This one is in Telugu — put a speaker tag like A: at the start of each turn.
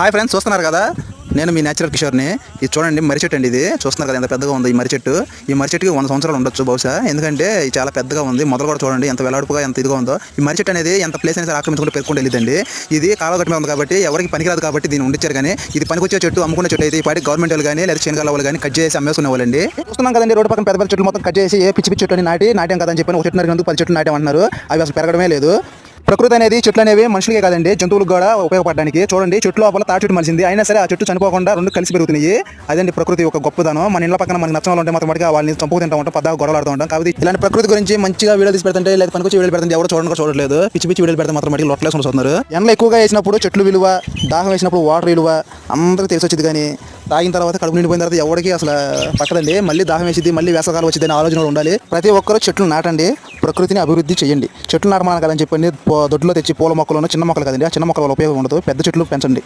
A: హాయ్ ఫ్రెండ్స్, చూస్తున్నారు కదా, నేను మీ న్యాచురల్ కిషోర్ని. ఇది చూడండి, మర్రి చెట్టు అండి. ఇది చూస్తున్నారు కదా ఎంత పెద్దగా ఉంది ఈ మర్రి చెట్టు. ఈ మర్రి చెట్టుకి 100 సంవత్సరాలు ఉండొచ్చు బహుశా, ఎందుకంటే ఇది చాలా పెద్దగా ఉంది. మొదలు కూడా చూడండి ఎంత వెలాడుపుగా ఎంత ఇదిగా ఉందో. ఈ మర్రి చెట్టు అనేది ఎంత ప్లేస్ అనేది ఆక్రమించుకుంటూ పెరుగుకుంటూ వెళ్ళిందండి. ఇది కాలగట్టు ఉంది కాబట్టి ఎవరికి పనికిరాదు కాబట్టి దీన్ని ఉండిచ్చారు. కానీ ఇది పనికొచ్చే చెట్టు, అమ్ముకునే చెట్టు అయితే ఈ పాటి గవర్నమెంట్ వాళ్ళు కానీ లేదా చేనుగాల వాళ్ళు కానీ కట్ చేసి అమ్మేసుకునే వాళ్ళండి. చూస్తున్నాం కదండి, రోడ్డు పక్కన పెద్ద పెద్ద చెట్లు మొత్తం కట్ చేసి ఏ పిచ్చి పిచ్చి చెట్టు అని నాటాం కదని చెప్పి ఒక చెట్టు నరికినందుకు 10 చెట్లు నాటామంటున్నారు. అవి అసలు పెరగడమే లేదు. ప్రకృతి అనేది చెట్లు అనేవి మనుషులకే కాదండి, జంతువులకు కూడా ఉపయోగపడడానికి. చూడండి, చెట్లు లోపల తాటి చెట్టు మలిసింది, అయినా సరే ఆ చెట్టు చనిపోకుండా రెండు కలిసి పెరుగుతున్నాయి. అదండి ప్రకృతి ఒక గొప్పదనం. మన ఇళ్ళ పక్కన మనకి నచ్చడం ఉంటే మొత్తం వాళ్ళని చంపుకు తింటూ ఉంటాం, పద్దాగా గొడవలు ఆడుతూ ఉంటాం. కాబట్టి ఇలాంటి ప్రకృతి గురించి మంచిగా వీడియో తీసి పెడుతుంటే లేదా పనికొచ్చి వీడియో పెడుతుంటే ఎవరు చూడలేదు. పిచ్చి పిచ్చి వీడియోలు పెడితే మాత్రం మటుకు లొట్టలేసుకుని వస్తున్నారు. ఎండలు ఎక్కువగా వేసినప్పుడు చెట్లు విలువ, దాహం వేసినప్పుడు వాటర్ విలువ అందరికీ తెలిసి వచ్చింది. కానీ తాగిన తర్వాత కడుపు నిండిపోయిన తర్వాత ఎవరికి అసలు పట్టదండి. మళ్ళీ దాహం వేసింది, మళ్ళీ వేసవకాలం వచ్చింది అనే ఆలోచన ఉండాలి. ప్రతి ఒక్కరూ చెట్లు నాటండి, ప్రకృతిని అభివృద్ధి చేయండి. చెట్లు నాటమని కదని చెప్పండి దొడ్లో తెచ్చి పూల మొక్కలను చిన్న మొక్కలు కదండి, ఆ చిన్న మొక్కల వల్ల ఉపయోగం ఉండదు. పెద్ద చెట్లు పెంచండి.